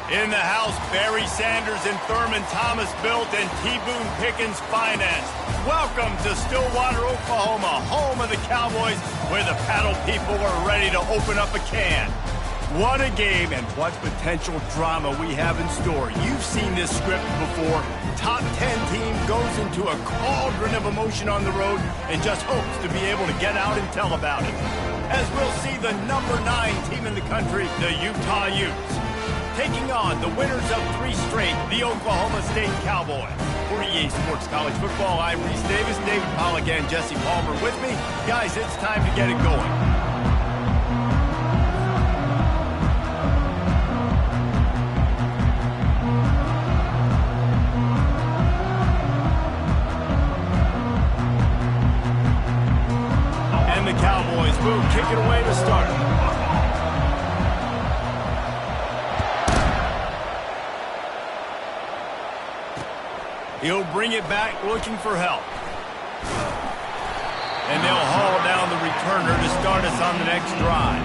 In the house, Barry Sanders and Thurman Thomas built and T. Boone Pickens financed. Welcome to Stillwater, Oklahoma, home of the Cowboys, where the paddle people are ready to open up a can. What a game and what potential drama we have in store. You've seen this script before. Top 10 team goes into a cauldron of emotion on the road and just hopes to be able to get out and tell about it. As we'll see the number 9 team in the country, the Utah Utes, taking on the winners of 3 straight, the Oklahoma State Cowboys. For EA Sports College Football, I'm Reese Davis, David Pollack, and Jesse Palmer with me. Guys, it's time to get it going. And the Cowboys will kick it away to start. He'll bring it back looking for help. And they'll haul down the returner to start us on the next drive.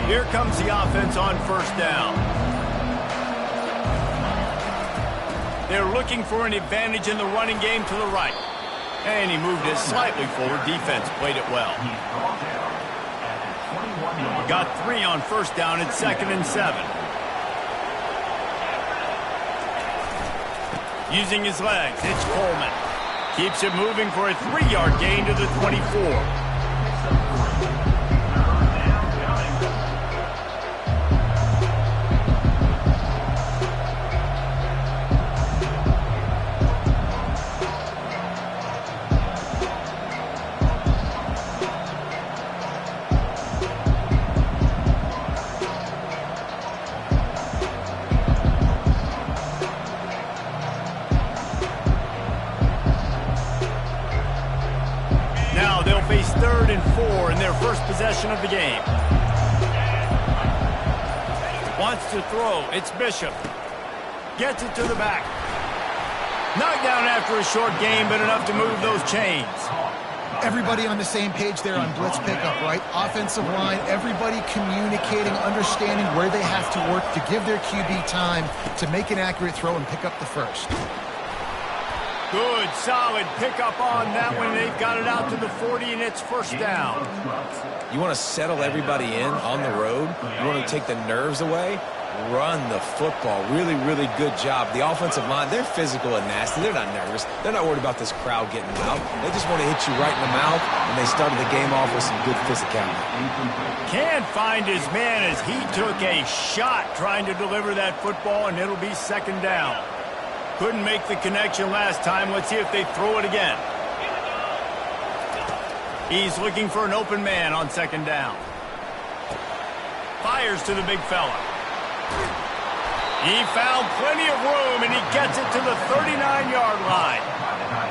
Here comes the offense on first down. They're looking for an advantage in the running game to the right. And he moved it slightly forward. Defense played it well. Got 3 on first down at 2nd and 7. Using his legs, it's Coleman. Keeps it moving for a 3-yard gain to the 24. Face 3rd and 4 in their first possession of the game. Wants to throw. It's Bishop. Gets it to the back. Knocked down after a short game, but enough to move those chains. Everybody on the same page there on blitz pickup, right? Offensive line, everybody communicating, understanding where they have to work to give their QB time to make an accurate throw and pick up the first. Good, solid pickup on that one. They've got it out to the 40, and it's first down. You want to settle everybody in on the road? You want to take the nerves away? Run the football. Really, really good job. The offensive line, they're physical and nasty. They're not nervous. They're not worried about this crowd getting loud. They just want to hit you right in the mouth, and they started the game off with some good physicality. Can't find his man as he took a shot trying to deliver that football, and it'll be 2nd down. Couldn't make the connection last time. Let's see if they throw it again. He's looking for an open man on 2nd down. Fires to the big fella. He found plenty of room, and he gets it to the 39-yard line.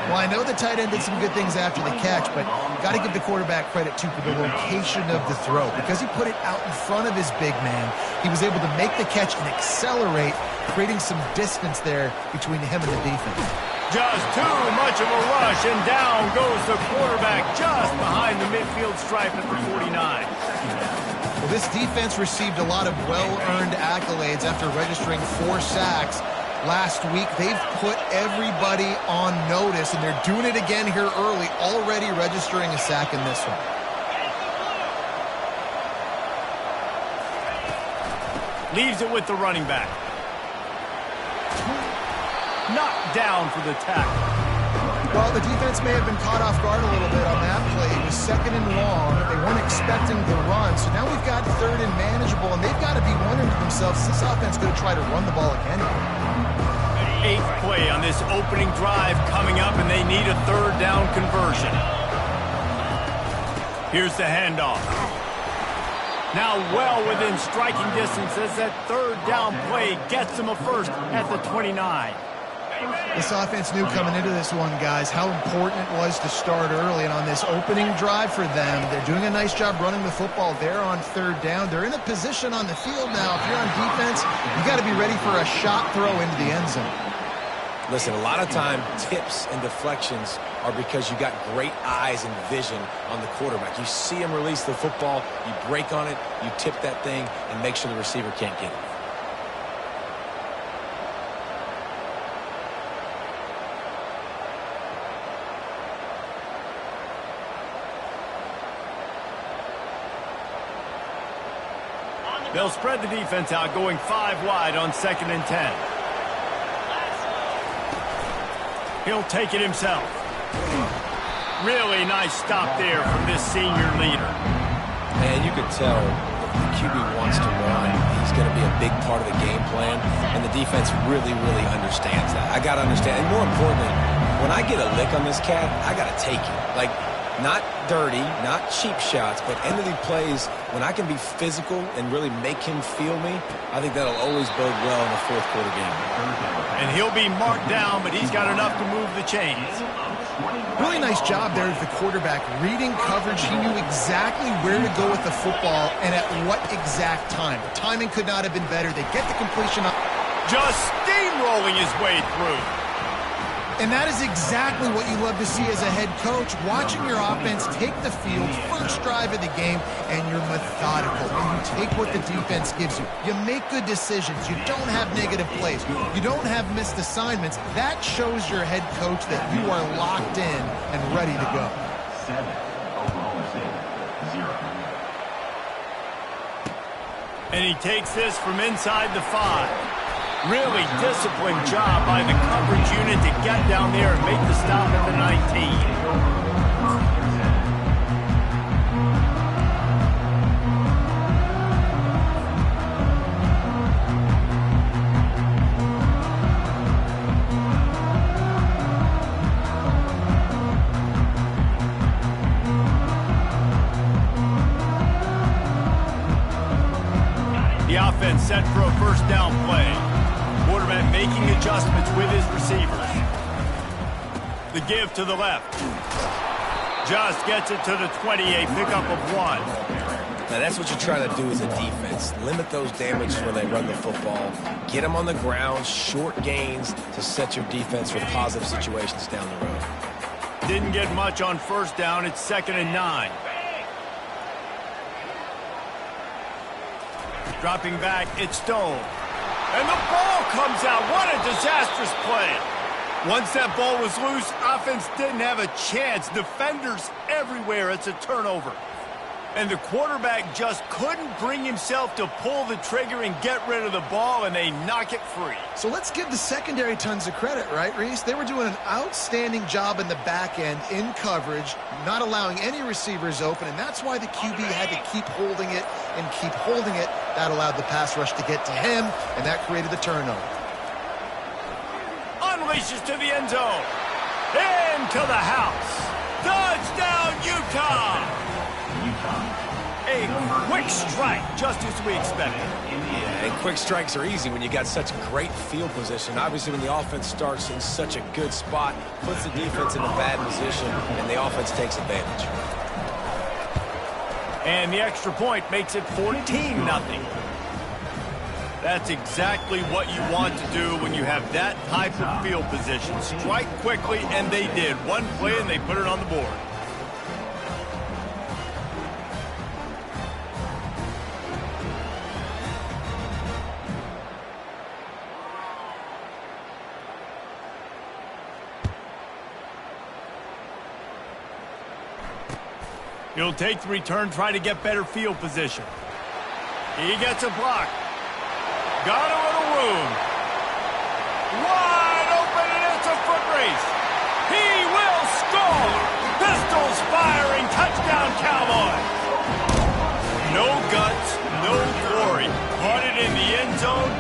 Well, I know the tight end did some good things after the catch, but got to give the quarterback credit, too, for the location of the throw. Because he put it out in front of his big man, he was able to make the catch and accelerate, creating some distance there between him and the defense. Just too much of a rush, and down goes the quarterback just behind the midfield stripe at the 49. Well, this defense received a lot of well-earned accolades after registering 4 sacks last week. They've put everybody on notice, and they're doing it again here early, already registering a sack in this one. Leaves it with the running back. Knocked down for the tackle. Well, the defense may have been caught off guard a little bit on that play. It was 2nd and long. They weren't expecting the run. So now we've got 3rd and manageable, and they've got to be wondering to themselves, is this offense going to try to run the ball again? 8th play on this opening drive coming up, and they need a 3rd down conversion. Here's the handoff. Now well within striking distance as that 3rd down play gets them a first at the 29. This offense knew coming into this one, guys, how important it was to start early. And on this opening drive for them, they're doing a nice job running the football. They're on third down. They're in a position on the field now. If you're on defense, you got to be ready for a shot throw into the end zone. Listen, a lot of time, tips and deflections are because you got great eyes and vision on the quarterback. You see him release the football, you break on it, you tip that thing, and make sure the receiver can't get it. They'll spread the defense out, going 5 wide on 2nd and 10. He'll take it himself. Really nice stop there from this senior leader. And you could tell the QB wants to run. He's going to be a big part of the game plan, and the defense really, really understands that. I got to understand, and more importantly, when I get a lick on this cat, I got to take it. Like, not dirty, not cheap shots, but end of the plays, when I can be physical and really make him feel me, I think that'll always bode well in the fourth quarter game. And he'll be marked down, but he's got enough to move the chains. Really nice job there as the quarterback. Reading coverage, he knew exactly where to go with the football and at what exact time. The timing could not have been better. They get the completion up. Just steamrolling his way through. And that is exactly what you love to see as a head coach, watching your offense take the field, first drive of the game, and you're methodical. And you take what the defense gives you. You make good decisions. You don't have negative plays. You don't have missed assignments. That shows your head coach that you are locked in and ready to go. 7, Oklahoma State, 0. And he takes this from inside the 5. Really disciplined job by the coverage unit to get down there and make the stop at the 19. The offense set for a first down play. Quarterback making adjustments with his receivers. The give to the left. Just gets it to the 28, pickup of 1. Now that's what you try to do as a defense. Limit those damages when they run the football. Get them on the ground, short gains to set your defense for positive situations down the road. Didn't get much on first down. It's 2nd and 9. Dropping back, it's Stone. And the ball comes out. What a disastrous play. Once that ball was loose, offense didn't have a chance. Defenders everywhere. It's a turnover. And the quarterback just couldn't bring himself to pull the trigger and get rid of the ball, and they knock it free. So let's give the secondary tons of credit, right, Reese? They were doing an outstanding job in the back end in coverage, not allowing any receivers open, and that's why the QB had to keep holding it and keep holding it. That allowed the pass rush to get to him, and that created the turnover. Unleashes to the end zone. Into the house. Touchdown, Utah! A quick strike, just as we expected. Yeah, and quick strikes are easy when you got such great field position. Obviously, when the offense starts in such a good spot, puts the defense in a bad position, and the offense takes advantage. And the extra point makes it 14-0. That's exactly what you want to do when you have that type of field position. Strike quickly, and they did. One play, and they put it on the board. He'll take the return, try to get better field position. He gets a block. Got a little room. Wide open, and it's a foot race. He will score. Pistols firing, touchdown Cowboys. No guts, no glory. Caught it in the end zone.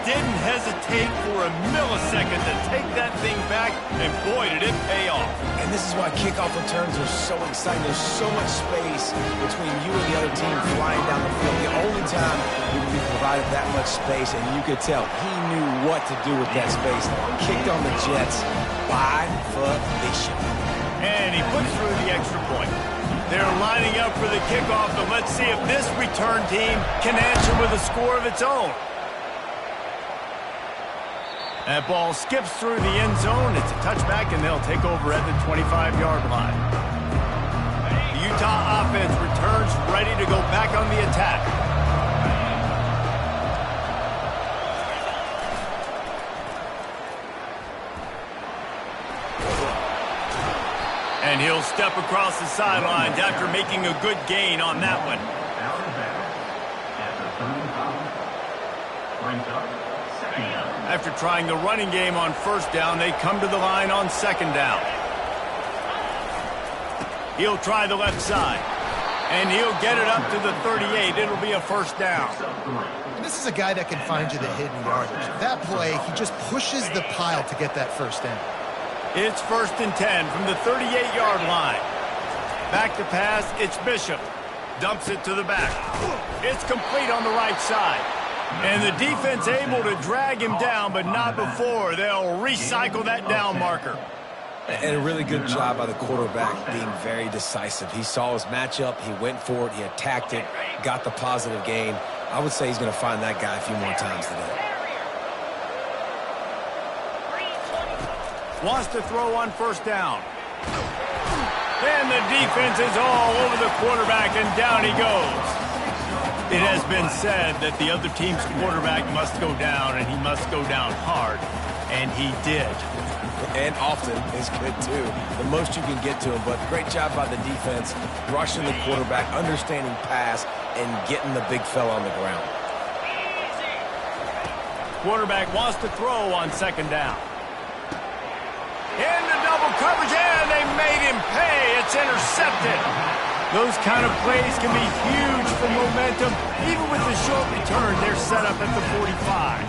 didn't hesitate for a millisecond to take that thing back, and boy, did it pay off. And this is why kickoff returns are so exciting. There's so much space between you and the other team flying down the field. The only time we can be provided that much space, and you could tell he knew what to do with that space. Kicked on the Jets by Felicia. And he puts through the extra point. They're lining up for the kickoff, but let's see if this return team can answer with a score of its own. That ball skips through the end zone. It's a touchback, and they'll take over at the 25-yard line. The Utah offense returns ready to go back on the attack. And he'll step across the sidelines after making a good gain on that one. After trying the running game on first down, they come to the line on second down. He'll try the left side. And he'll get it up to the 38. It'll be a first down. And this is a guy that can find you the hidden yardage. That play, he just pushes the pile to get that first down. It's 1st and 10 from the 38-yard line. Back to pass, it's Bishop. Dumps it to the back. It's complete on the right side. And the defense able to drag him down, but not before. They'll recycle that down marker. And a really good job by the quarterback being very decisive. He saw his matchup, he went for it, he attacked it, got the positive gain. I would say he's going to find that guy a few more times today. Wants to throw on first down. And the defense is all over the quarterback, and down he goes. It has been said that the other team's quarterback must go down, and he must go down hard, and he did. And often is good, too. The most you can get to him, but great job by the defense, rushing the quarterback, understanding pass, and getting the big fella on the ground. Quarterback wants to throw on second down. Into double coverage, and they made him pay. It's intercepted. Those kind of plays can be huge for momentum. Even with the short return, they're set up at the 45.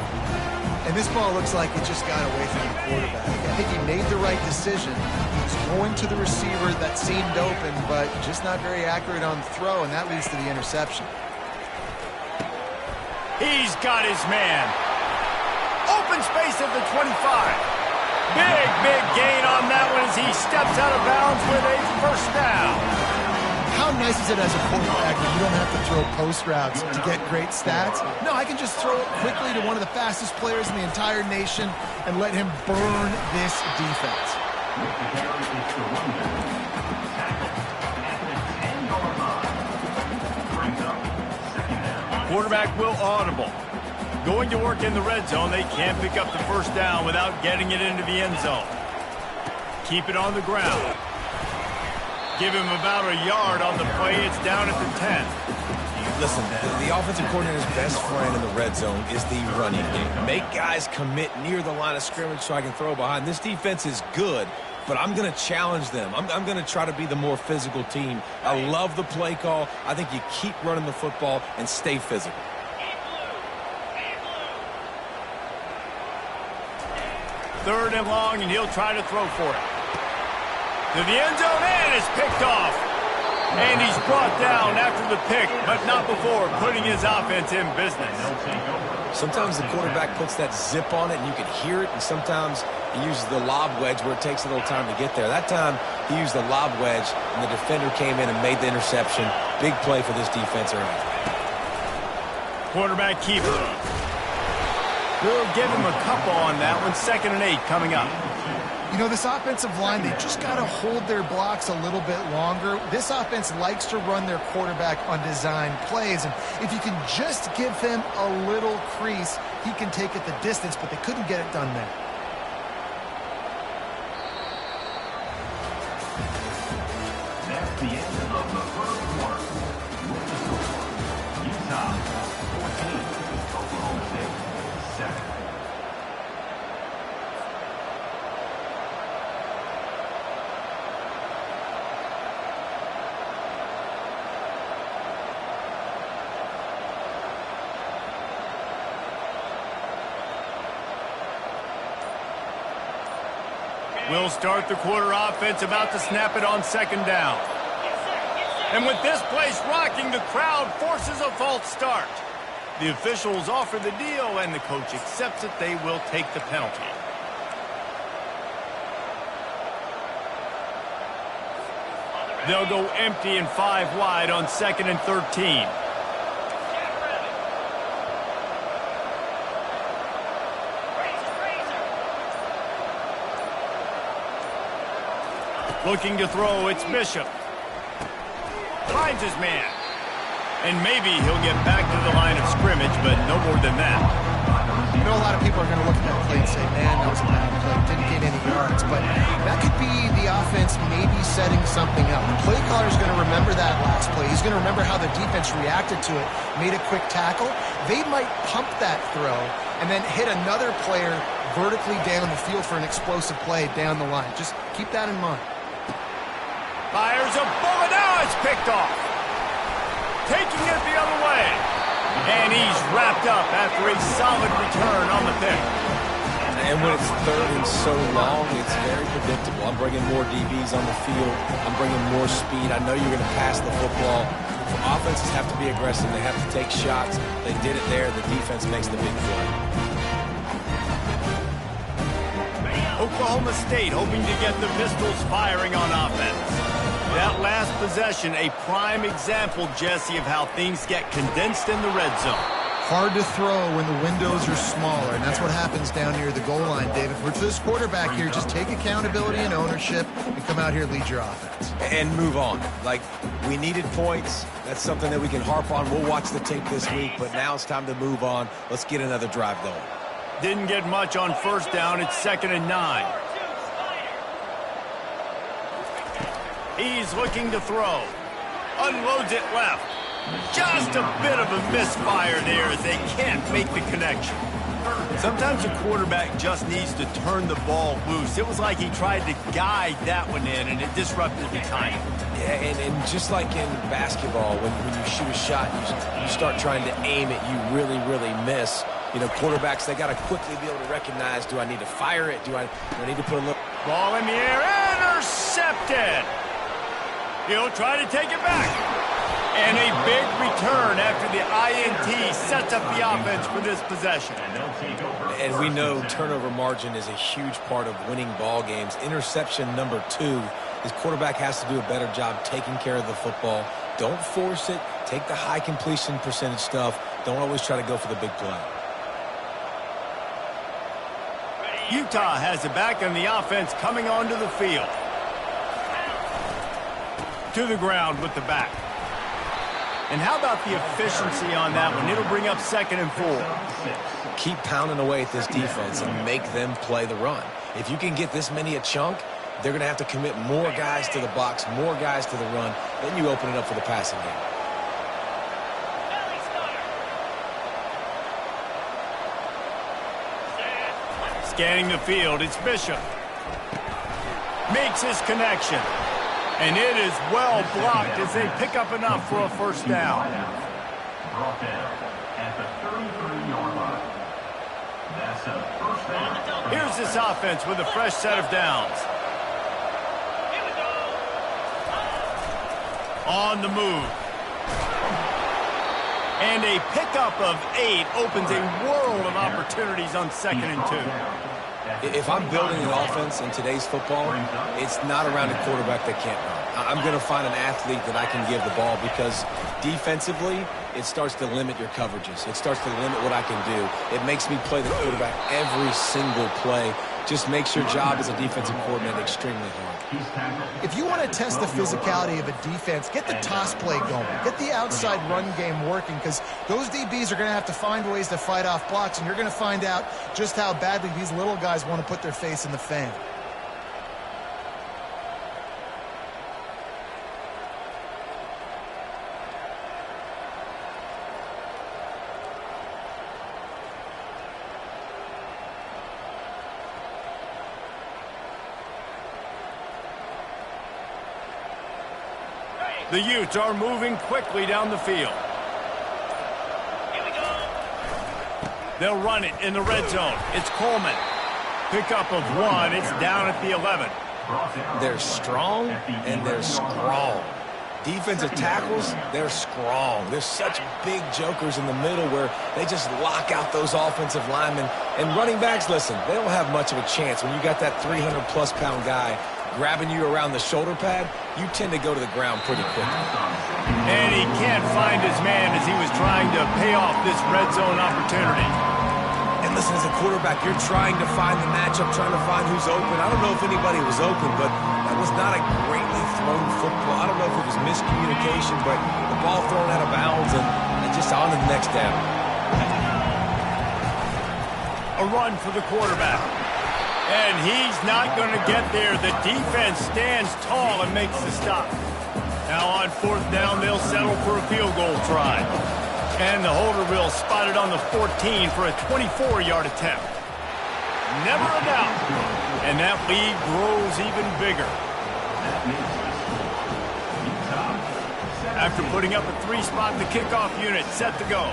And this ball looks like it just got away from the quarterback. I think he made the right decision. He was going to the receiver that seemed open, but just not very accurate on the throw, and that leads to the interception. He's got his man. Open space at the 25. Big gain on that one as he steps out of bounds with a first down. How nice is it as a quarterback that you don't have to throw post routes to get great stats? No, I can just throw it quickly to one of the fastest players in the entire nation and let him burn this defense. Quarterback will audible. Going to work in the red zone. They can't pick up the first down without getting it into the end zone. Keep it on the ground. Give him about a yard on the play. It's down at the 10. Listen, the offensive coordinator's best friend in the red zone is the running game. Make guys commit near the line of scrimmage so I can throw behind. This defense is good, but I'm going to challenge them. I'm going to try to be the more physical team. I love the play call. I think you keep running the football and stay physical. Third and long, and he'll try to throw for it. To the end zone, and it's picked off. And he's brought down after the pick, but not before putting his offense in business. Sometimes the quarterback puts that zip on it, and you can hear it, and sometimes he uses the lob wedge where it takes a little time to get there. That time, he used the lob wedge, and the defender came in and made the interception. Big play for this defense early. Quarterback keeper. We'll give him a couple on that one. 2nd and 8 coming up. You know, this offensive line, they just got to hold their blocks a little bit longer. This offense likes to run their quarterback on design plays, and if you can just give him a little crease, he can take it the distance, but they couldn't get it done there. That's the end of the first quarter. Utah 14, Oklahoma State 7. We'll start the quarter offense, about to snap it on second down. And with this place rocking, the crowd forces a false start. The officials offer the deal, and the coach accepts it. They will take the penalty. They'll go empty and 5 wide on 2nd and 13. Looking to throw, it's Bishop. Finds his man. And maybe he'll get back to the line of scrimmage, but no more than that. You know, a lot of people are going to look at that play and say, man, that was a bad play. Didn't gain any yards. But that could be the offense maybe setting something up. The play caller is going to remember that last play. He's going to remember how the defense reacted to it, made a quick tackle. They might pump that throw and then hit another player vertically down the field for an explosive play down the line. Just keep that in mind. Fires a bullet. Now it's picked off. Taking it the other way. And he's wrapped up after a solid return on the pick. And when it's 3rd and so long, it's very predictable. I'm bringing more DBs on the field. I'm bringing more speed. I know you're going to pass the football. Offenses have to be aggressive. They have to take shots. They did it there. The defense makes the big play. Oklahoma State hoping to get the Pistols firing on offense. That last possession, a prime example, Jesse, of how things get condensed in the red zone. Hard to throw when the windows are smaller, and that's what happens down near the goal line, David. For this quarterback here, just take accountability and ownership and come out here and lead your offense. And move on. Like, we needed points. That's something that we can harp on. We'll watch the tape this week, but now it's time to move on. Let's get another drive going. Didn't get much on 1st down. It's 2nd and 9. He's looking to throw. Unloads it left. Just a bit of a misfire there as they can't make the connection. Sometimes a quarterback just needs to turn the ball loose. It was like he tried to guide that one in, and it disrupted the timing. Yeah, and just like in basketball, when you shoot a shot, you start trying to aim it, you really, really miss. You know, quarterbacks, they got to quickly be able to recognize, do I need to fire it? Do I need to put a little... Ball in the air, intercepted. He'll try to take it back. And a big return after the INT sets up the offense for this possession. And we know turnover margin is a huge part of winning ball games. Interception number 2, his quarterback has to do a better job taking care of the football. Don't force it. Take the high completion percentage stuff. Don't always try to go for the big play. Utah has it back on the offense coming onto the field. To the ground with the back. And how about the efficiency on that one? It'll bring up 2nd and 4. Keep pounding away at this defense and make them play the run. If you can get this many a chunk, they're going to have to commit more guys to the box, more guys to the run. Then you open it up for the passing game. Scanning the field, it's Bishop. Makes his connection. And it is well blocked as they pick up enough for a 1st down. Brought down at the 33-yard line. That's a 1st down. Here's this offense with a fresh set of downs. On the move. And a pickup of 8 opens a world of opportunities on 2nd and 2. If I'm building an offense in today's football, it's not around a quarterback that can't run. I'm going to find an athlete that I can give the ball because defensively, it starts to limit your coverages. It starts to limit what I can do. It makes me play the quarterback every single play. Just makes your job as a defensive coordinator extremely hard. If you want to test the physicality of a defense, get the toss play going. Get the outside run game working because those DBs are going to have to find ways to fight off blocks, and you're going to find out just how badly these little guys want to put their face in the fan. The Utes are moving quickly down the field. They'll run it in the red zone. It's Coleman. Pickup of 1. It's down at the 11. They're strong and they're strong. Defensive tackles, they're strong. There's such big jokers in the middle where they just lock out those offensive linemen. And running backs, listen, they don't have much of a chance. When you got that 300-plus pound guy grabbing you around the shoulder pad, you tend to go to the ground pretty quickly. And he can't find his man as he was trying to pay off this red zone opportunity. And listen, as a quarterback, you're trying to find the matchup, trying to find who's open. I don't know if anybody was open, but that was not a greatly thrown football. I don't know if it was miscommunication, but the ball thrown out of bounds and just on to the next down. A run for the quarterback. And he's not going to get there. The defense stands tall and makes the stop. Now on 4th down, they'll settle for a field goal try. And the holder will spot it on the 14 for a 24-yard attempt. Never a doubt. And that lead grows even bigger. After putting up a 3-spot, the kickoff unit set to go.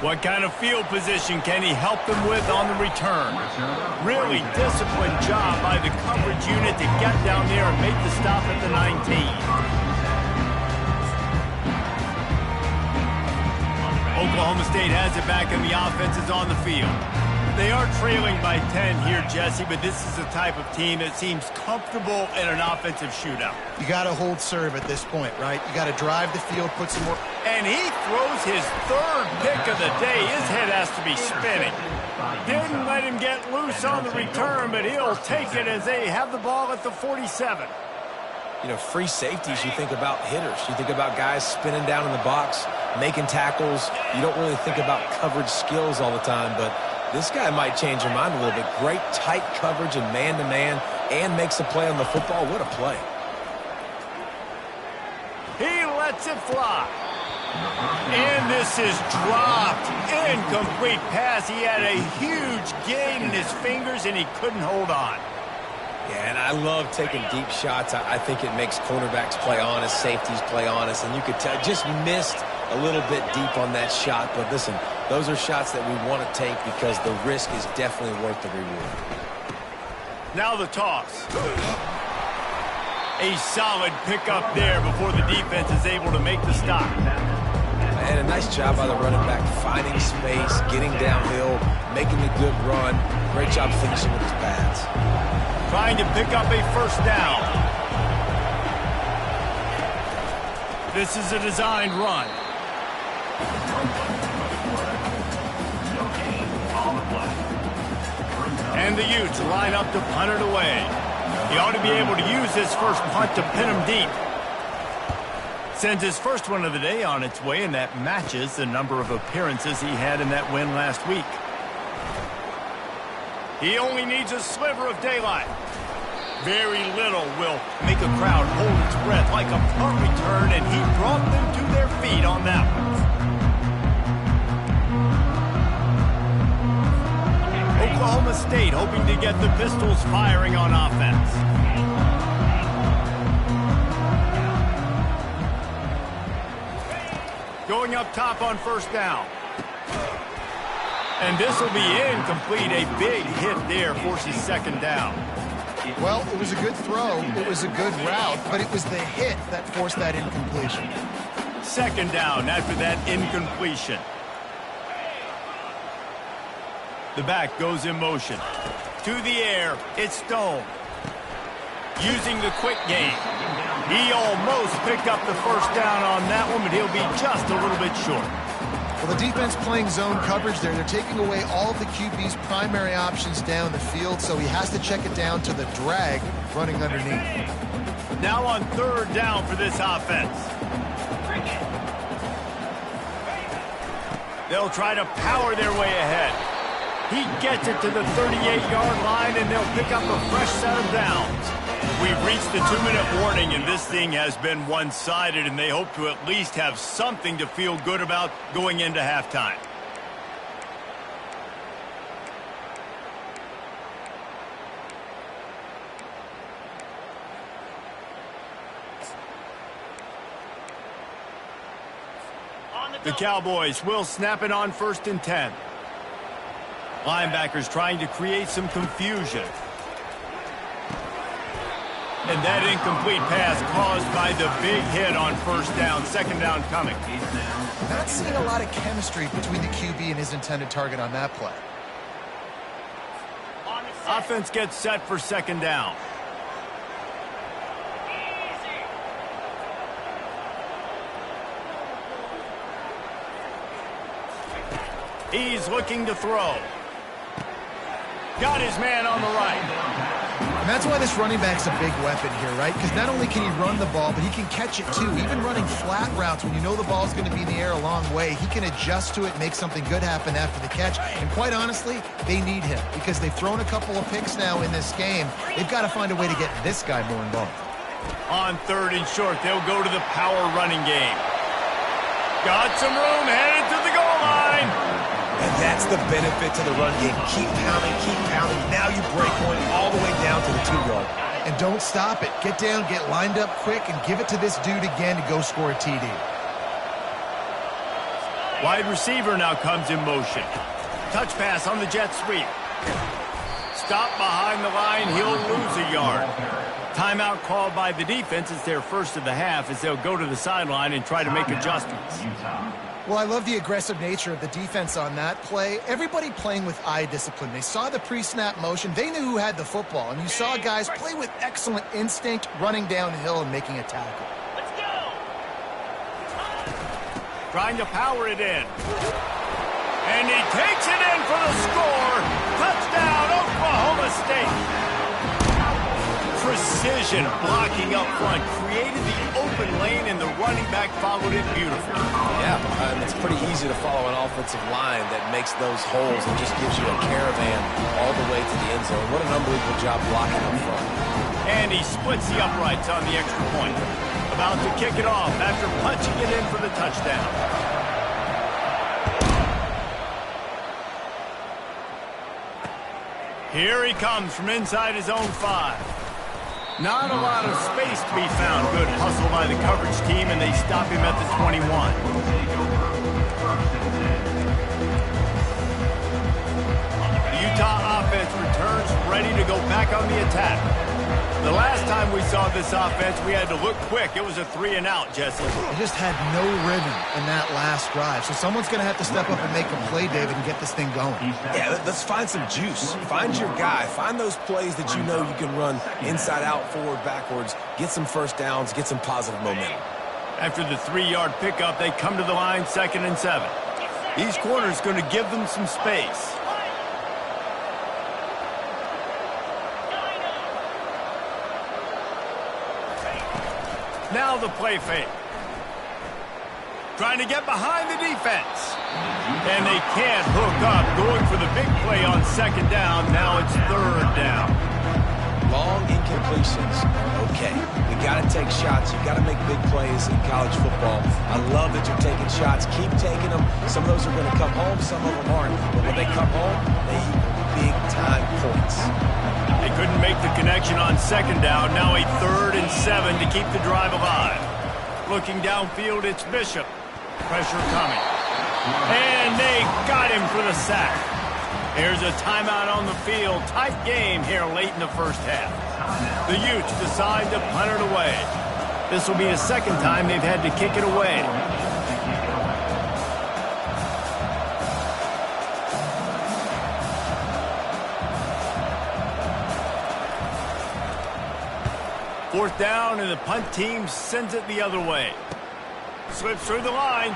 What kind of field position can he help them with on the return? Really disciplined job by the coverage unit to get down there and make the stop at the 19. Oklahoma State has it back and the offense is on the field. They are trailing by 10 here, Jesse, but this is the type of team that seems comfortable in an offensive shootout. You got to hold serve at this point, right? You got to drive the field, put some more... And he throws his 3rd pick of the day. His head has to be spinning. Didn't let him get loose on the return, but he'll take it as they have the ball at the 47. You know, free safeties, you think about hitters. You think about guys spinning down in the box, making tackles. You don't really think about coverage skills all the time, but this guy might change your mind a little bit. Great tight coverage and man-to-man and makes a play on the football. What a play. He lets it fly. And this is dropped. Incomplete pass. He had a huge gain in his fingers, and he couldn't hold on. Yeah, and I love taking deep shots. I think it makes cornerbacks play honest, safeties play honest, and you could tell just missed a little bit deep on that shot. But listen, those are shots that we want to take because the risk is definitely worth the reward. Now the toss. A solid pickup there before the defense is able to make the stop. And a nice job by the running back, finding space, getting downhill, making a good run. Great job finishing with his pads. Trying to pick up a 1st down. This is a designed run. And the Utes line up to punt it away. He ought to be able to use this first punt to pin him deep. Sends his first one of the day on its way, and that matches the number of appearances he had in that win last week. He only needs a sliver of daylight. Very little will make a crowd hold its breath like a punt return, and he brought them to their feet on that one. Oklahoma State hoping to get the Pistols firing on offense. Going up top on 1st down. And this will be incomplete. A big hit there forces 2nd down. Well, it was a good throw. It was a good route, but it was the hit that forced that incompletion. 2nd down after that incompletion. The back goes in motion. To the air, it's Stone. Using the quick game. He almost picked up the 1st down on that one, but he'll be just a little bit short. Well, the defense playing zone coverage there. They're taking away all of the QB's primary options down the field, so he has to check it down to the drag running underneath. Now on 3rd down for this offense. They'll try to power their way ahead. He gets it to the 38-yard line, and they'll pick up a fresh set of downs. We've reached the 2-minute warning, and this thing has been one-sided, and they hope to at least have something to feel good about going into halftime. The Cowboys will snap it on 1st and 10. Linebackers trying to create some confusion. And that incomplete pass caused by the big hit on 1st down. 2nd down coming. Not seeing a lot of chemistry between the QB and his intended target on that play. Offense gets set for 2nd down. He's looking to throw. Got his man on the right. And that's why this running back's a big weapon here, right? Because not only can he run the ball, but he can catch it too. Even running flat routes when you know the ball's going to be in the air a long way, he can adjust to it, make something good happen after the catch. And quite honestly, they need him because they've thrown a couple of picks now in this game. They've got to find a way to get this guy more involved. On 3rd and short, they'll go to the power running game. Got some room, headed to the goal line. And that's the benefit to the run game. Keep pounding, keep pounding. Now you break one all the way down to the 2-yard. And don't stop it. Get down, get lined up quick, and give it to this dude again to go score a TD. Wide receiver now comes in motion. Touch pass on the jet sweep. Stop behind the line. He'll lose a yard. Timeout called by the defense. It's their first of the half as they'll go to the sideline and try to make adjustments. Well, I love the aggressive nature of the defense on that play. Everybody playing with eye discipline. They saw the pre-snap motion. They knew who had the football. And you saw guys play with excellent instinct, running downhill and making a tackle. Let's go! Trying to power it in. And he takes it in for the score. Touchdown, Oklahoma State. Precision blocking up front created the open lane, and the running back followed it beautifully. Yeah, and it's pretty easy to follow an offensive line that makes those holes and just gives you a caravan all the way to the end zone. What an unbelievable job blocking up front. And he splits the uprights on the extra point. About to kick it off after punching it in for the touchdown. Here he comes from inside his own 5. Not a lot of space to be found. Good hustle by the coverage team, and they stop him at the 21. The Utah offense returns ready to go back on the attack. The last time we saw this offense, we had to look quick. It was a 3-and-out, Jesse. They just had no rhythm in that last drive. So someone's going to have to step up and make a play, David, and get this thing going. Yeah, let's find some juice. Find your guy. Find those plays that you know you can run inside out, forward, backwards. Get some first downs. Get some positive momentum. After the 3-yard pickup, they come to the line 2nd and 7. These corners going to give them some space. Now the play fake. Trying to get behind the defense. And they can't hook up. Going for the big play on 2nd down. Now it's 3rd down. Long incompletions. Okay, we got to take shots. You got to make big plays in college football. I love that you're taking shots. Keep taking them. Some of those are going to come home. Some of them aren't. But when they come home, they eat big-time points. They couldn't make the connection on 2nd down. Now a 3rd and 7 to keep the drive alive. Looking downfield, it's Bishop. Pressure coming. And they got him for the sack. Here's a timeout on the field. Tight game here late in the first half. The Utes decide to punt it away. This will be the 2nd time they've had to kick it away. Fourth down, and the punt team sends it the other way. Slips through the line.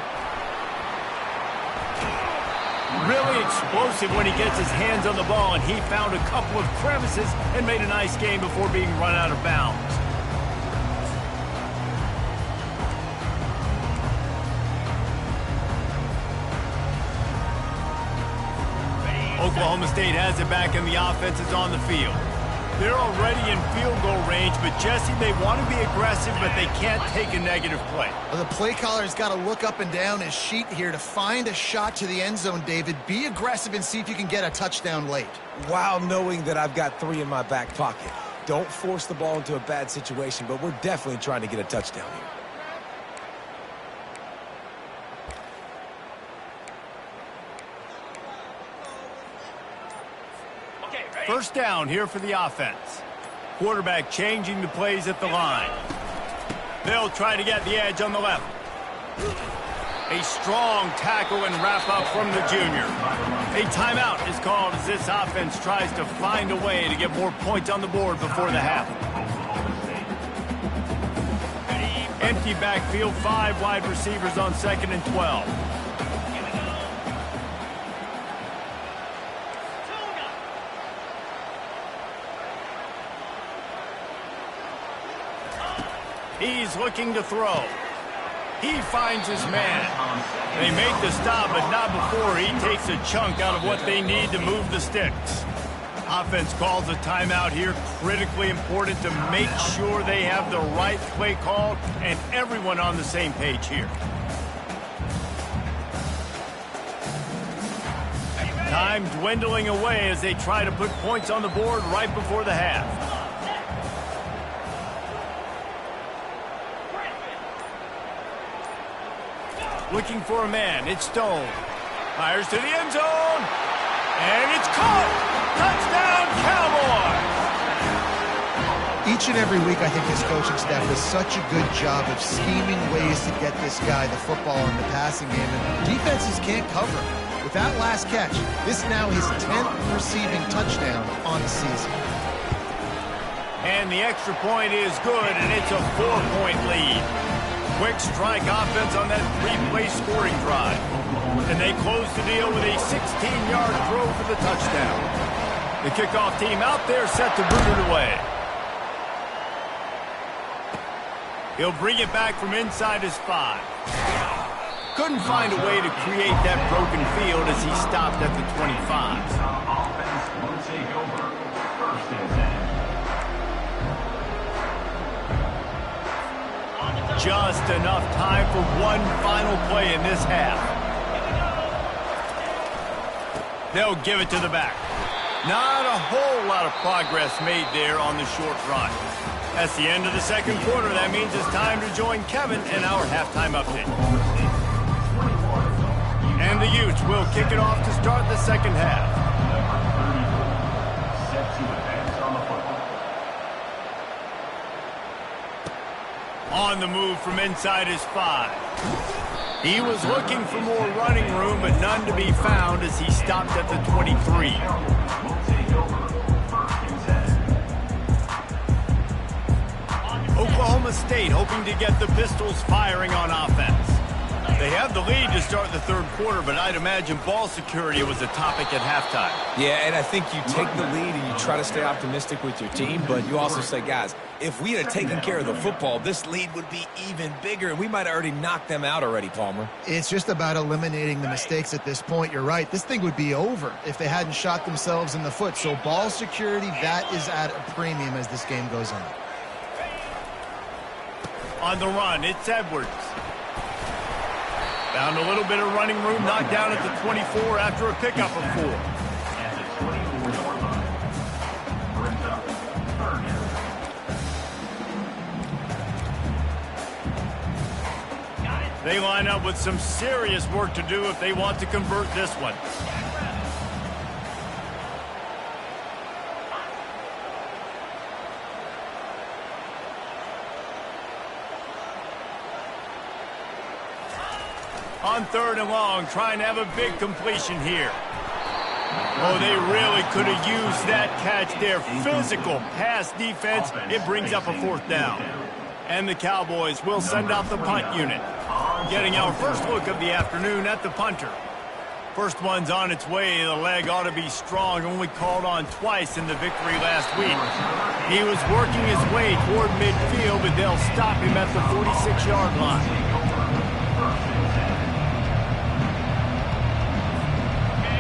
Really explosive when he gets his hands on the ball, and he found a couple of crevices and made a nice game before being run out of bounds. Oklahoma State has it back, and the offense is on the field. They're already in field goal range, but Jesse, they want to be aggressive, but they can't take a negative play. Well, the play caller's got to look up and down his sheet here to find a shot to the end zone, David. Be aggressive and see if you can get a touchdown late. While knowing that I've got 3 in my back pocket. Don't force the ball into a bad situation, but we're definitely trying to get a touchdown here. First down here for the offense. Quarterback changing the plays at the line. They'll try to get the edge on the left. A strong tackle and wrap up from the junior. A timeout is called as this offense tries to find a way to get more points on the board before the half. Empty backfield, 5 wide receivers on 2nd and 12. He's looking to throw. He finds his man. They make the stop, but not before he takes a chunk out of what they need to move the sticks. Offense calls a timeout here. Critically important to make sure they have the right play called and everyone on the same page here. Time dwindling away as they try to put points on the board right before the half. Looking for a man. It's Stone. Fires to the end zone. And it's caught. Touchdown, Cowboys! Each and every week, I think this coaching staff does such a good job of scheming ways to get this guy the football in the passing game. And defenses can't cover. With that last catch, this is now his 10th receiving touchdown on the season. And the extra point is good, and it's a 4-point lead. Quick strike offense on that 3-play scoring drive. And they close the deal with a 16-yard throw for the touchdown. The kickoff team out there set to boot it away. He'll bring it back from inside his 5. Couldn't find a way to create that broken field as he stopped at the 25. Offense will take over. 1st and 10. Just enough time for one final play in this half. They'll give it to the back. Not a whole lot of progress made there on the short run. That's the end of the 2nd quarter. That means it's time to join Kevin in our halftime update. And the Utes will kick it off to start the 2nd half. Set to advance on the football. On the move from inside his 5. He was looking for more running room, but none to be found as he stopped at the 23. Will take over. 1st and 10. Oklahoma State hoping to get the Pistols firing on offense. They have the lead to start the 3rd quarter, but I'd imagine ball security was a topic at halftime. Yeah, and I think you take the lead and you try to stay optimistic with your team, but you also say, guys, if we had taken care of the football, this lead would be even bigger, and we might have already knocked them out already, Palmer. It's just about eliminating the mistakes at this point. You're right. This thing would be over if they hadn't shot themselves in the foot. So ball security, that is at a premium as this game goes on. On the run, it's Edwards. Found a little bit of running room, knocked down at the 24 after a pickup of 4. At the 24-yard line. Brings up 3rd down. They line up with some serious work to do if they want to convert this one. On 3rd and long, trying to have a big completion here. Oh, they really could have used that catch there. Physical pass defense. It brings up a 4th down. And the Cowboys will send out the punt unit. Getting our first look of the afternoon at the punter. First one's on its way. The leg ought to be strong. Only called on twice in the victory last week. He was working his way toward midfield, but they'll stop him at the 46-yard line.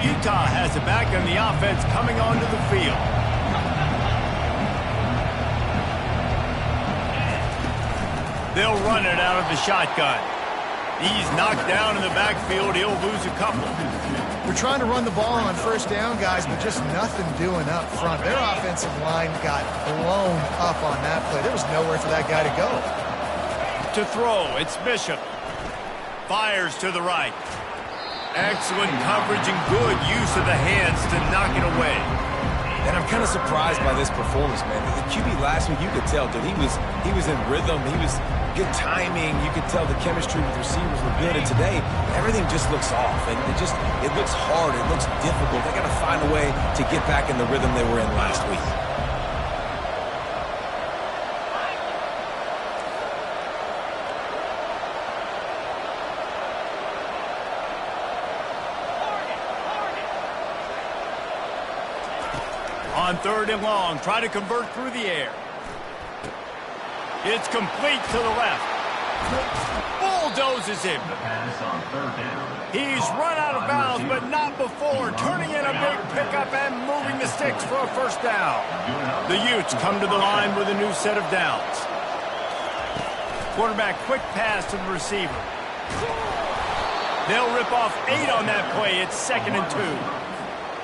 Utah has it back on the offense coming onto the field. They'll run it out of the shotgun. He's knocked down in the backfield. He'll lose a couple. We're trying to run the ball on 1st down, guys, but just nothing doing up front. Their offensive line got blown up on that play. There was nowhere for that guy to go. To throw, it's Bishop. Fires to the right. Excellent coverage and good use of the hands to knock it away. And I'm kind of surprised by this performance, man. The QB last week, you could tell, dude, he was in rhythm. He was good timing. You could tell the chemistry with receivers were good. And today, everything just looks off. And it looks hard. It looks difficult. They got to find a way to get back in the rhythm they were in last week. On 3rd and long, try to convert through the air. It's complete to the left. Bulldozes him. The pass on 3rd down. He's run out of bounds, but not before. Turning in a big pickup and moving the sticks for a 1st down. The Utes come to the line with a new set of downs. Quarterback quick pass to the receiver. They'll rip off 8 on that play. It's 2nd and 2.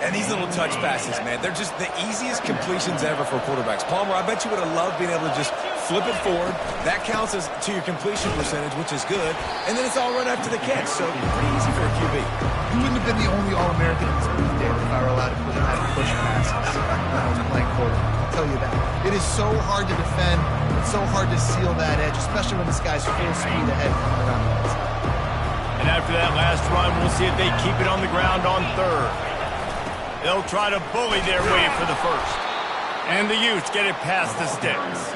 And these little touch passes, man, they're just the easiest completions ever for quarterbacks. Palmer, I bet you would have loved being able to just flip it forward. That counts as to your completion percentage, which is good. And then it's all run after the catch, so pretty easy for a QB. He wouldn't have been the only All-American in this league, David, if I were allowed to put him out of push passes when I was playing quarterback. I'll tell you that. It is so hard to defend. It's so hard to seal that edge, especially when this guy's full speed ahead coming around the outside. And after that last run, we'll see if they keep it on the ground on 3rd. They'll try to bully their way for the 1st. And the Utes get it past the sticks.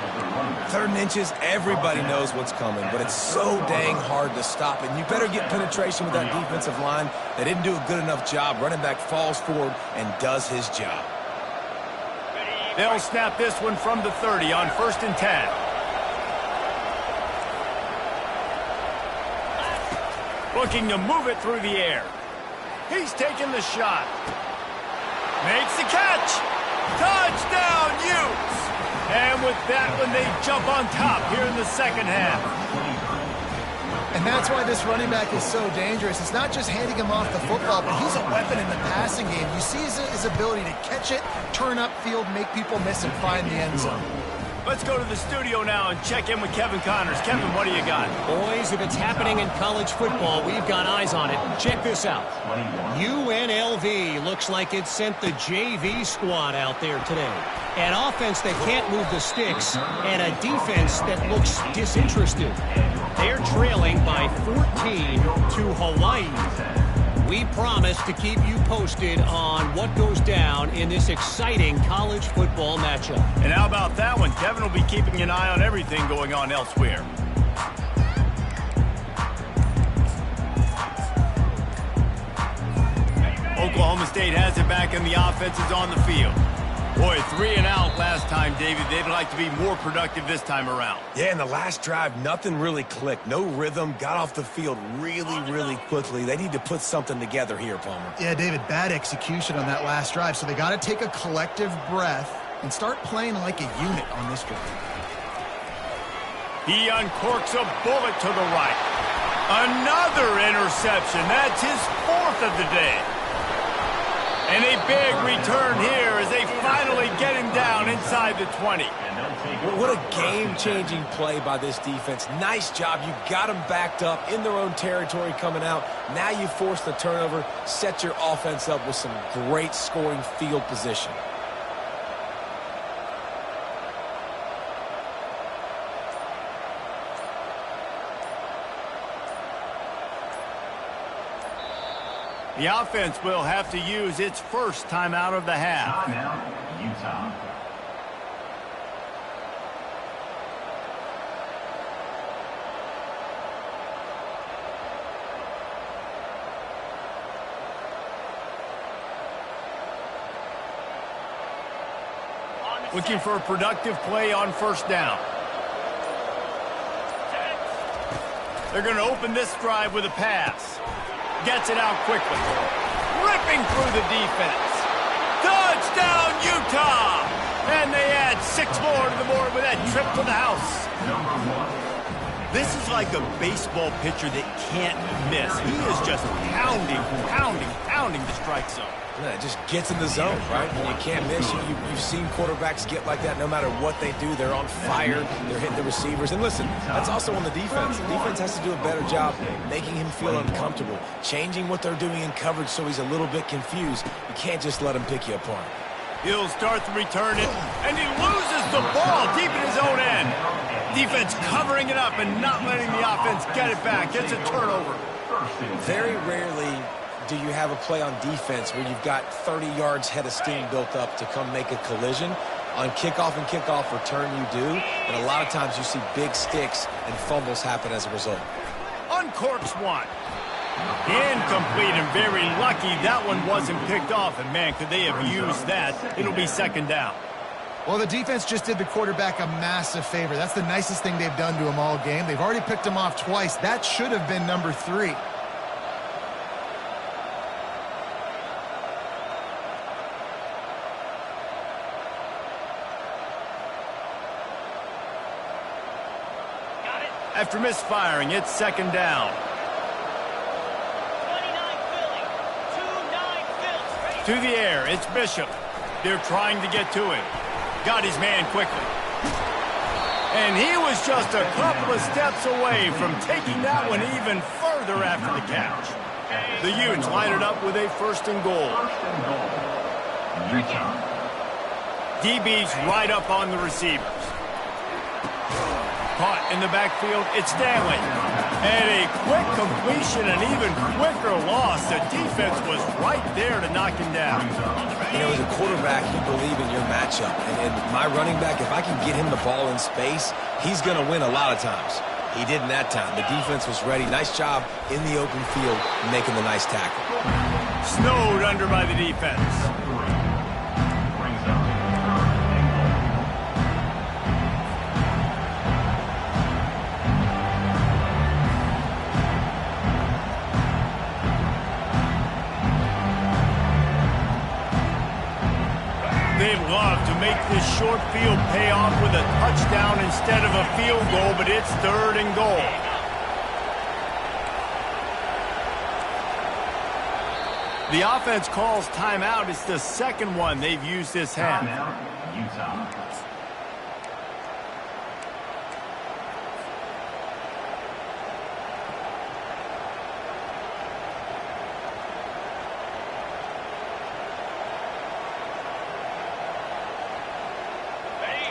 3rd and inches, everybody knows what's coming, but it's so dang hard to stop it. And you better get penetration with that defensive line. They didn't do a good enough job. Running back falls forward and does his job. They'll snap this one from the 30 on 1st and 10. Looking to move it through the air. He's taking the shot. Makes the catch. Touchdown, Utes. And with that one, they jump on top here in the 2nd half. And that's why this running back is so dangerous. It's not just handing him off the football, but he's a weapon in the passing game. You see his ability to catch it, turn upfield, make people miss, and find the end zone. Let's go to the studio now and check in with Kevin Connors. Kevin, what do you got? Boys, if it's happening in college football, we've got eyes on it. Check this out. UNLV looks like it sent the JV squad out there today. An offense that can't move the sticks and a defense that looks disinterested. They're trailing by 14 to Hawaii. We promise to keep you posted on what goes down in this exciting college football matchup. And how about that one? Kevin will be keeping an eye on everything going on elsewhere. Oklahoma State has it back and the offense is on the field. Boy, 3 and out last time, David. They'd like to be more productive this time around. Yeah, in the last drive, nothing really clicked. No rhythm, got off the field really quickly. They need to put something together here, Palmer. Yeah, David, bad execution on that last drive, so they got to take a collective breath and start playing like a unit on this drive. He uncorks a bullet to the right. Another interception. That's his 4th of the day. And a big return here as they finally get him down inside the 20. What a game-changing play by this defense. Nice job. You got them backed up in their own territory coming out. Now you force the turnover, set your offense up with some great scoring field position. The offense will have to use its 1st timeout of the half. Timeout, Utah. Looking for a productive play on 1st down. They're going to open this drive with a pass. Gets it out quickly. Ripping through the defense. Touchdown, Utah! And they add 6 more to the board with that trip to the house. This is like a baseball pitcher that can't miss. He is just pounding the strike zone. Yeah, it just gets in the zone, right? And you can't miss. You've seen quarterbacks get like that no matter what they do. They're on fire. They're hitting the receivers. And listen, that's also on the defense. The defense has to do a better job making him feel uncomfortable, changing what they're doing in coverage so he's a little bit confused. You can't just let him pick you apart. He'll start the return, and he loses the ball deep in his own end. Defense covering it up and not letting the offense get it back. It's a turnover. Very rarely do you have a play on defense where you've got 30 yards head of steam built up to come make a collision. On kickoff and kickoff return, you do. And a lot of times you see big sticks and fumbles happen as a result. Uncorks one. Incomplete, and very lucky that one wasn't picked off. And, man, could they have used that? It'll be second down. Well, the defense just did the quarterback a massive favor. That's the nicest thing they've done to him all game. They've already picked him off twice. That should have been number 3. After misfiring, it's second down. 29 Philly. To the air, it's Bishop. They're trying to get to him. Got his man quickly. And he was just a couple of steps away from taking that one even further after the catch. The Utes line it up with a first and goal. DB's right up on the receivers. Caught in the backfield, it's Stanley. And a quick completion, an even quicker loss. The defense was right there to knock him down. You know, as a quarterback, you believe in your matchup. And my running back, if I can get him the ball in space, he's going to win a lot of times. He didn't that time. The defense was ready. Nice job in the open field making the nice tackle. Snowed under by the defense. They'd love to make this short field pay off with a touchdown instead of a field goal, but it's third and goal. The offense calls timeout. It's the second one they've used this half. Utah.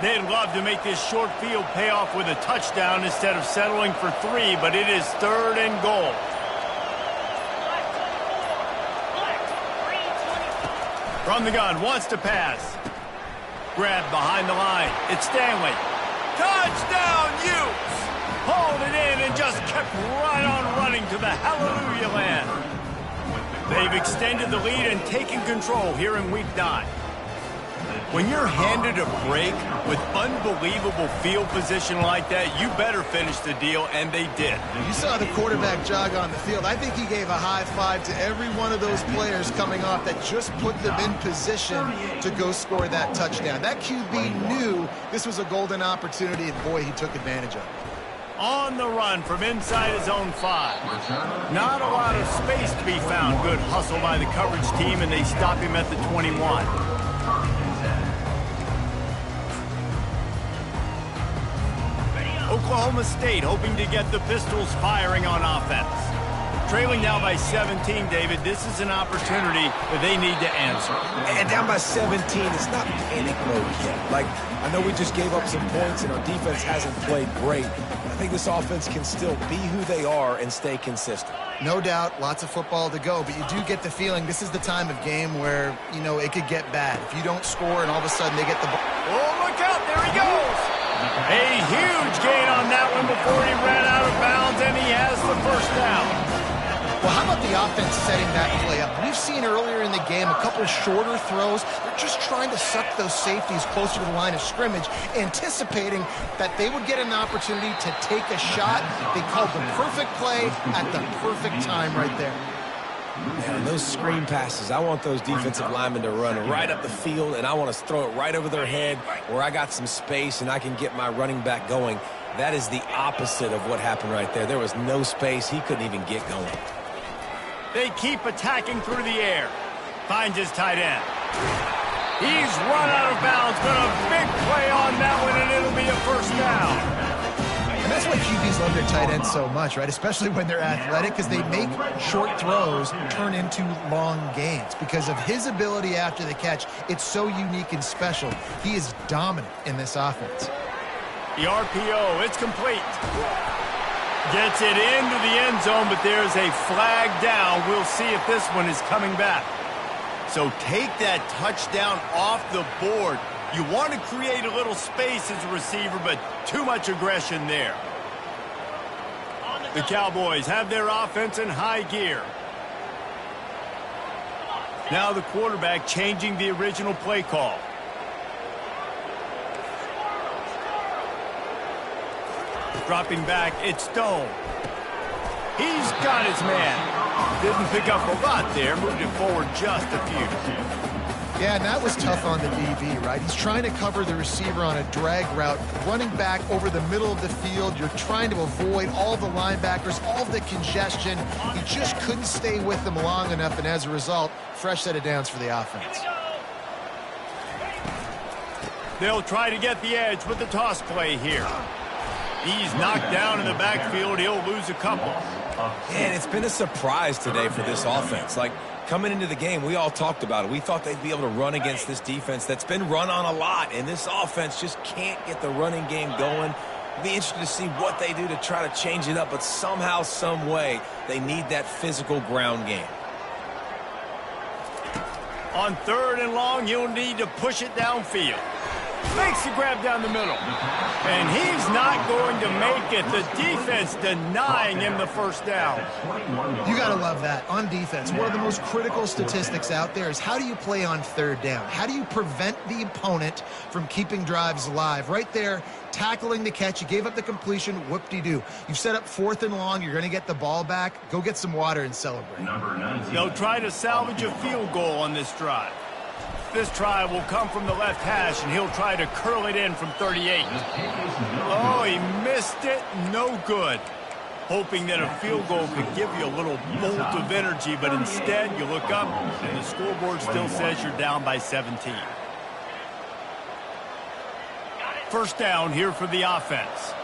They'd love to make this short field pay off with a touchdown instead of settling for 3, but it is third and goal. From the gun, wants to pass. Grabbed behind the line. It's Stanley. Touchdown, Utes! Hauled it in and just kept right on running to the hallelujah land. They've extended the lead and taken control here in Week 9. When you're handed a break with unbelievable field position like that, you better finish the deal, and they did. You saw the quarterback jog on the field. I think he gave a high five to every one of those players coming off that just put them in position to go score that touchdown. That QB knew this was a golden opportunity, and boy, he took advantage of it. On the run from inside his own 5. Not a lot of space to be found. Good hustle by the coverage team, and they stop him at the 21. Oklahoma State hoping to get the Pistols firing on offense. Trailing now by 17, David, this is an opportunity that they need to answer. And down by 17, it's not panic mode yet. Like, I know we just gave up some points and our defense hasn't played great. I think this offense can still be who they are and stay consistent. No doubt, lots of football to go, but you do get the feeling this is the time of game where, you know, it could get bad. If you don't score and all of a sudden they get the ball. Oh, look out, there he goes! A huge gain on that one before he ran out of bounds, and he has the first down. Well, how about the offense setting that play up? We've seen earlier in the game a couple shorter throws. They're just trying to suck those safeties closer to the line of scrimmage, anticipating that they would get an opportunity to take a shot. They called the perfect play at the perfect time right there. Man, those screen passes, I want those defensive linemen to run right up the field, and I want to throw it right over their head where I got some space and I can get my running back going. That is the opposite of what happened right there. There was no space. He couldn't even get going. They keep attacking through the air. Finds his tight end. He's run out of bounds, but a big play on that one, and it'll be a first down. And That's why QBs love their tight ends so much, right? Especially when they're athletic, because they make short throws turn into long gains. Because of his ability after the catch, it's so unique and special. He is dominant in this offense. The RPO, it's complete. Gets it into the end zone, but there's a flag down. We'll see if this one is coming back. So take that touchdown off the board. You want to create a little space as a receiver, but too much aggression there. The Cowboys have their offense in high gear. Now the quarterback changing the original play call. Dropping back, it's Stone. He's got his man. Didn't pick up a lot there, moved it forward just a few. Yeah, and that was tough on the DB, right? He's trying to cover the receiver on a drag route, running back over the middle of the field. You're trying to avoid all the linebackers, all the congestion. He just couldn't stay with them long enough, and as a result, fresh set of downs for the offense. They'll try to get the edge with the toss play here. He's knocked down in the backfield. He'll lose a couple. And it's been a surprise today for this offense. Like, coming into the game, we all talked about it. We thought they'd be able to run against this defense that's been run on a lot, and this offense just can't get the running game going. It'll be interesting to see what they do to try to change it up, but somehow, some way, they need that physical ground game. On 3rd and long, you'll need to push it downfield. Makes the grab down the middle. And he's not going to make it. The defense denying him the first down. You got to love that. On defense, one of the most critical statistics out there is how do you play on 3rd down? How do you prevent the opponent from keeping drives alive? Right there, tackling the catch. You gave up the completion. Whoop-de-doo. You've set up 4th and long. You're going to get the ball back. Go get some water and celebrate. They'll try to salvage a field goal on this drive. This try will come from the left hash, and he'll try to curl it in from 38. Oh, he missed it. No good. Hoping that a field goal could give you a little bolt of energy, but instead you look up, and the scoreboard still says you're down by 17. First down here for the offense.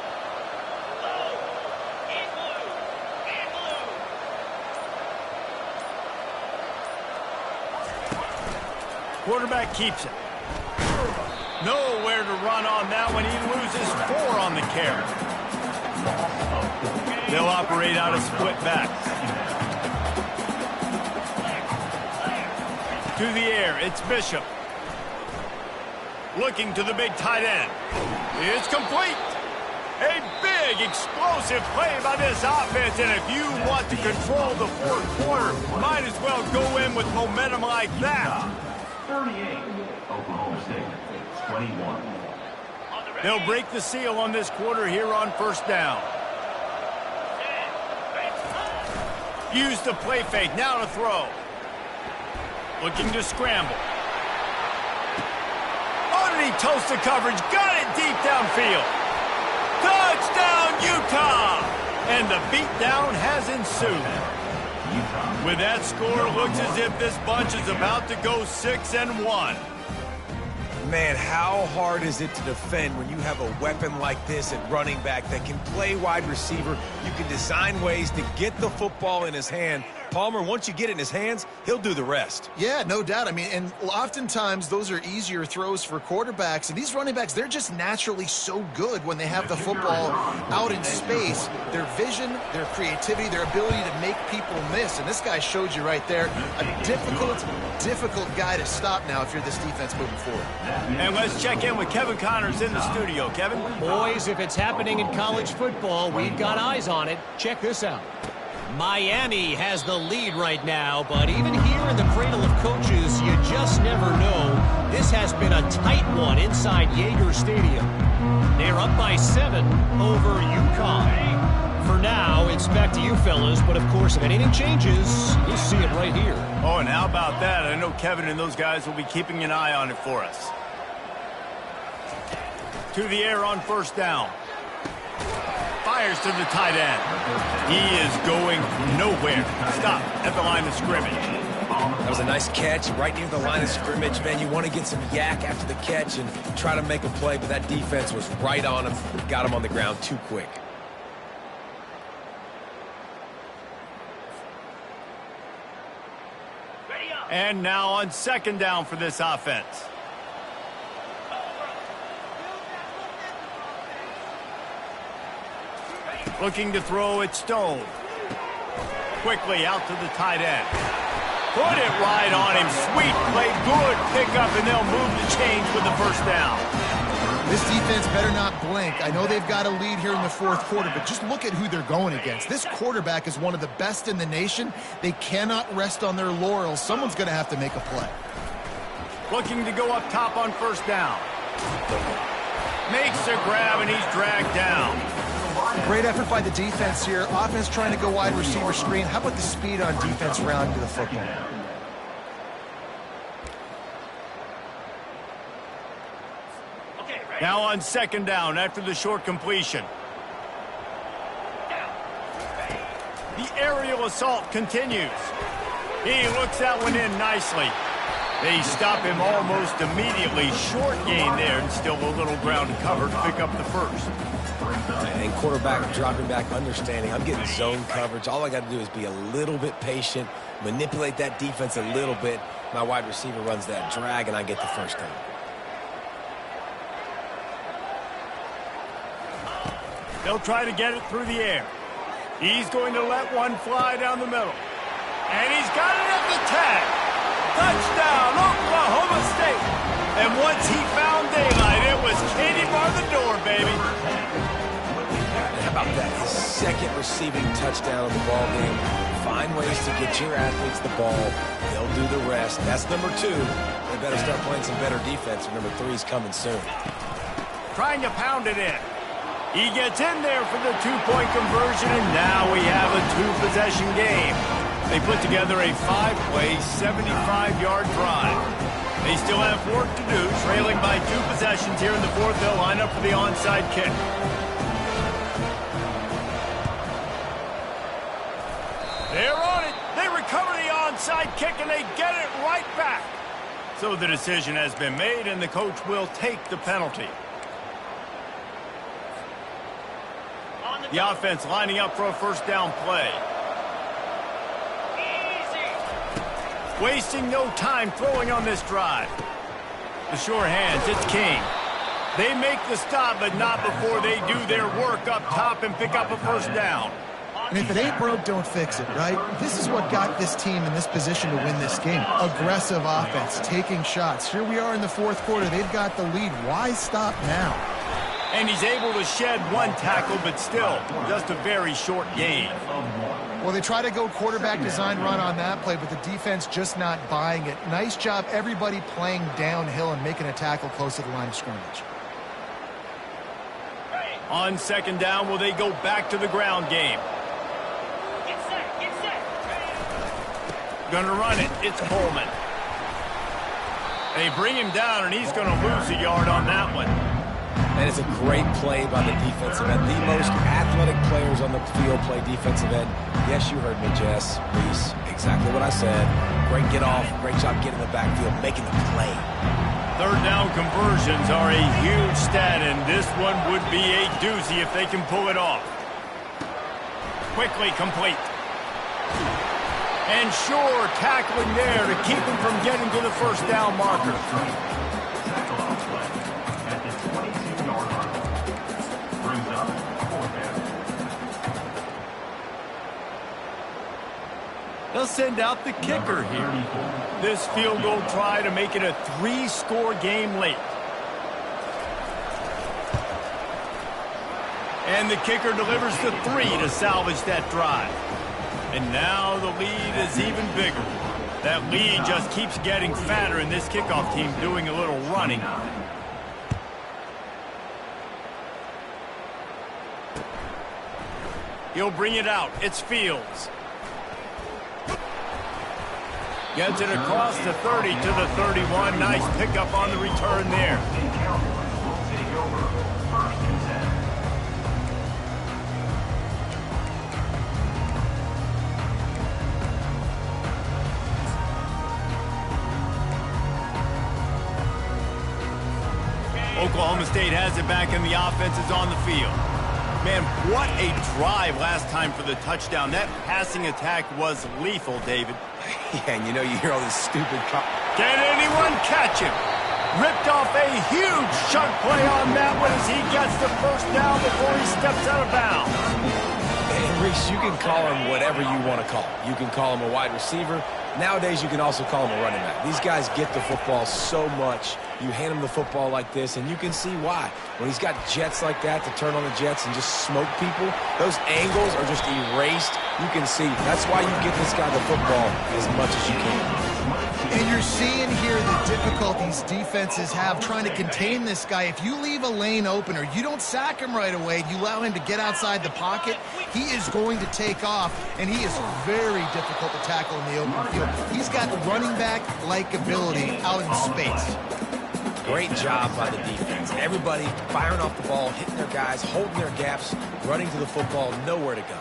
Quarterback keeps it. Nowhere to run on that one. He loses 4 on the carry. They'll operate out of split backs. To the air, it's Bishop. Looking to the big tight end. It's complete. A big, explosive play by this offense, and if you want to control the 4th quarter, might as well go in with momentum like that. 38, Oklahoma State, 21. They'll break the seal on this quarter here on first down. Use the play fake, now to throw. Looking to scramble. Oh, did he toast the coverage? Got it deep downfield. Touchdown, Utah! And the beatdown has ensued. With that score, looks as if this bunch is about to go 6-1. Man, how hard is it to defend when you have a weapon like this at running back that can play wide receiver? You can design ways to get the football in his hand. Palmer, once you get it in his hands, he'll do the rest. Yeah, no doubt. I mean, and oftentimes those are easier throws for quarterbacks. And these running backs, they're just naturally so good when they have the football out in space. Their vision, their creativity, their ability to make people miss. And this guy showed you right there, a difficult guy to stop now if you're this defense moving forward. And let's check in with Kevin Connors in the studio. Kevin? Boys, if it's happening in college football, we've got eyes on it. Check this out. Miami has the lead right now, but even here in the cradle of coaches, you just never know. This has been a tight one inside Yager Stadium. They're up by 7 over UConn. For now, it's back to you fellas, but of course, if anything changes, you'll see it right here. Oh, and how about that? I know Kevin and those guys will be keeping an eye on it for us. To the air on first down. Fires to the tight end. He is going nowhere. Stop at the line of scrimmage. That was a nice catch right near the line of scrimmage. Man, you want to get some yak after the catch and try to make a play, but that defense was right on him. Got him on the ground too quick. And now on second down for this offense. Looking to throw it, Stone. Quickly out to the tight end. Put it right on him. Sweet play, good pickup, and they'll move the chains with the first down. This defense better not blink. I know they've got a lead here in the fourth quarter, but just look at who they're going against. This quarterback is one of the best in the nation. They cannot rest on their laurels. Someone's going to have to make a play. Looking to go up top on first down. Makes a grab, and he's dragged down. Great effort by the defense here. Offense trying to go wide receiver screen. How about the speed on defense rounding to the football? Now on second down after the short completion. The aerial assault continues. He looks that one in nicely. They stop him almost immediately. Short gain there, and still a little ground covered to pick up the first. And quarterback dropping back, understanding I'm getting zone coverage. All I got to do is be a little bit patient, manipulate that defense a little bit. My wide receiver runs that drag, and I get the first down. They'll try to get it through the air. He's going to let one fly down the middle. And he's got it at the tag. Touchdown, Oklahoma State. And once he found daylight, it was Katie bar the door, baby. How about that? His second receiving touchdown of the ball game. Find ways to get your athletes the ball. They'll do the rest. That's number 2. They better start playing some better defense. Number 3 is coming soon. Trying to pound it in. He gets in there for the two-point conversion, and now we have a two-possession game. They put together a 5-play, 75-yard drive. They still have work to do, trailing by 2 possessions here in the fourth. They'll line up for the onside kick. They're on it. They recover the onside kick, and they get it right back. So the decision has been made, and the coach will take the penalty. The offense lining up for a first down play. Easy. Wasting no time throwing on this drive. The sure hands, it's King. They make the stop, but not before they do their work up top and pick up a first down. And if it ain't broke, don't fix it, right? This is what got this team in this position to win this game. Aggressive offense, taking shots. Here we are in the fourth quarter. They've got the lead. Why stop now? And he's able to shed one tackle, but still just a very short gain. Well, they try to go quarterback design run on that play, but the defense just not buying it. Nice job, everybody playing downhill and making a tackle close to the line of scrimmage. On second down, will they go back to the ground game? Get set, get set. Gonna run it. It's Coleman. They bring him down, and he's gonna lose a yard on that one. That is a great play by the defensive end. The most athletic players on the field play defensive end. Yes, you heard me, Jess, Reese. Exactly what I said. Great get off. Great job getting in the backfield, making the play. Third down conversions are a huge stat, and this one would be a doozy if they can pull it off. Quickly complete. And sure, tackling there to keep him from getting to the first down marker. They'll send out the kicker here. This field goal try to make it a 3-score game late. And the kicker delivers the 3 to salvage that drive. And now the lead is even bigger. That lead just keeps getting fatter, and this kickoff team doing a little running. He'll bring it out. It's Fields. Gets it across the 30 to the 31. Nice pickup on the return there. Oklahoma State has it back, and the offense is on the field. Man, what a drive last time for the touchdown. That passing attack was lethal, David. Yeah, and you hear all this stupid... Can anyone catch him? Ripped off a huge chunk play on that one as he gets the first down before he steps out of bounds. And Reese, you can call him whatever you want to call him. You can call him a wide receiver. Nowadays, you can also call him a running back. These guys get the football so much. You hand him the football like this, and you can see why. When he's got jets like that to turn on the jets and just smoke people, those angles are just erased. You can see. That's why you get this guy the football as much as you can. And you're seeing here the difficulties defenses have trying to contain this guy. If you leave a lane open or you don't sack him right away, you allow him to get outside the pocket, he is going to take off, and he is very difficult to tackle in the open field. He's got running back-like ability out in space. Great job by the defense. Everybody firing off the ball, hitting their guys, holding their gaps, running to the football, nowhere to go.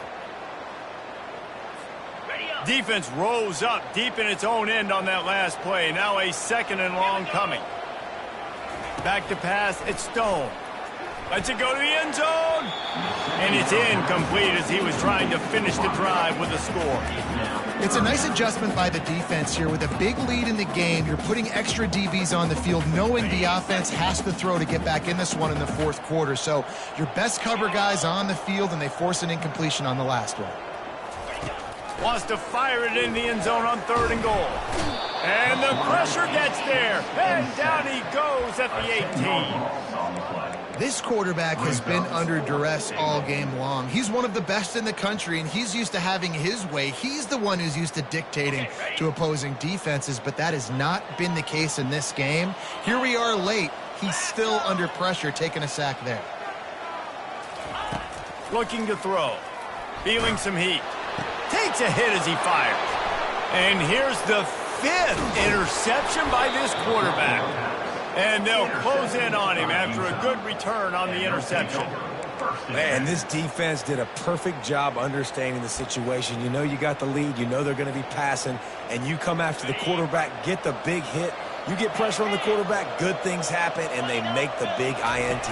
Defense rose up deep in its own end on that last play. Now a second and long coming. Back to pass, it's Stone. Lets it go to the end zone. And it's incomplete as he was trying to finish the drive with a score. It's a nice adjustment by the defense here. With a big lead in the game, you're putting extra DBs on the field, knowing the offense has to throw to get back in this one in the fourth quarter. So your best cover guys on the field, and they force an incompletion on the last one. Wants to fire it in the end zone on 3rd and goal. And the pressure gets there. And down he goes at the 18. This quarterback has been under duress all game long. He's one of the best in the country, and he's used to having his way. He's the one who's used to dictating to opposing defenses, but that has not been the case in this game. Here we are late. He's still under pressure, taking a sack there. Looking to throw. Feeling some heat. Takes a hit as he fires. And here's the 5th interception by this quarterback. And they'll close in on him after a good return on the interception. Man, this defense did a perfect job understanding the situation. You know you got the lead. You know they're going to be passing. And you come after the quarterback, get the big hit. You get pressure on the quarterback, good things happen, and they make the big INT.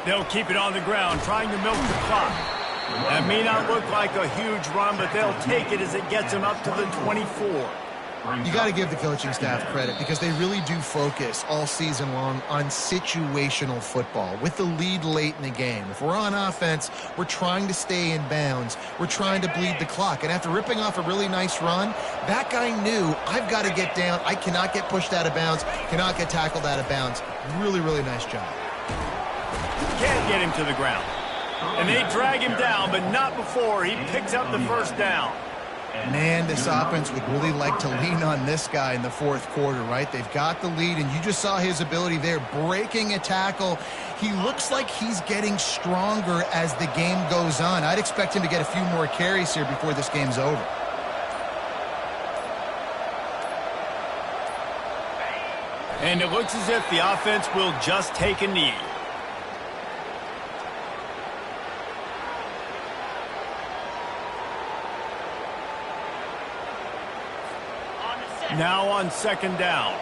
They'll keep it on the ground, trying to milk the clock. That may not look like a huge run, but they'll take it as it gets them up to the 24. You got to give the coaching staff credit because they really do focus all season long on situational football with the lead late in the game. If we're on offense, we're trying to stay in bounds. We're trying to bleed the clock. And after ripping off a really nice run, that guy knew, I've got to get down. I cannot get pushed out of bounds, cannot get tackled out of bounds. Really, really nice job. Can't get him to the ground. And they drag him down, but not before he picks up the first down. Man, this offense would really like to lean on this guy in the fourth quarter, right? They've got the lead, and you just saw his ability there, breaking a tackle. He looks like he's getting stronger as the game goes on. I'd expect him to get a few more carries here before this game's over. And it looks as if the offense will just take a knee. Now on 2nd down.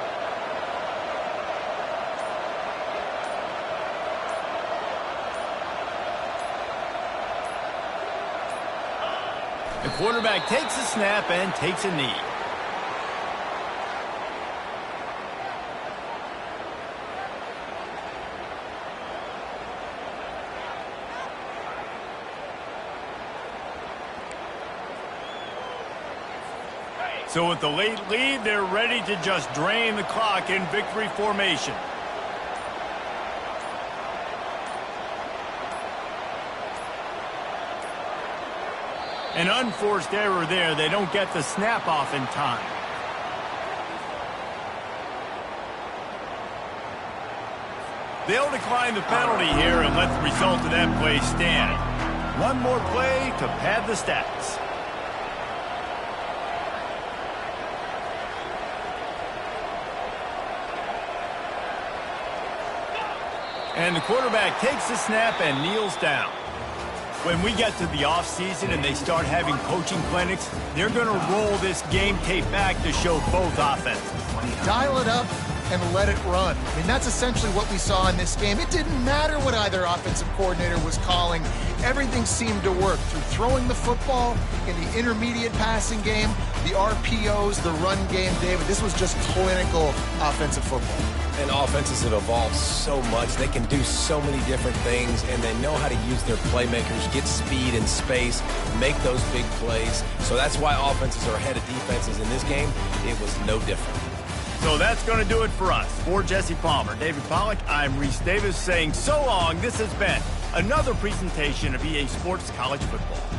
The quarterback takes a snap and takes a knee. So with the late lead, they're ready to just drain the clock in victory formation. An unforced error there. They don't get the snap off in time. They'll decline the penalty here and let the result of that play stand. One more play to pad the stats. And the quarterback takes the snap and kneels down. When we get to the offseason and they start having coaching clinics, they're going to roll this game tape back to show both offenses. Dial it up, and let it run. I mean, that's essentially what we saw in this game. It didn't matter what either offensive coordinator was calling. Everything seemed to work through throwing the football in the intermediate passing game, the RPOs, the run game. David, this was just clinical offensive football. And offenses have evolved so much. They can do so many different things, and they know how to use their playmakers, get speed and space, make those big plays. So that's why offenses are ahead of defenses in this game. It was no different. So that's going to do it for us. For Jesse Palmer, David Pollack, I'm Reese Davis saying so long. This has been another presentation of EA Sports College Football.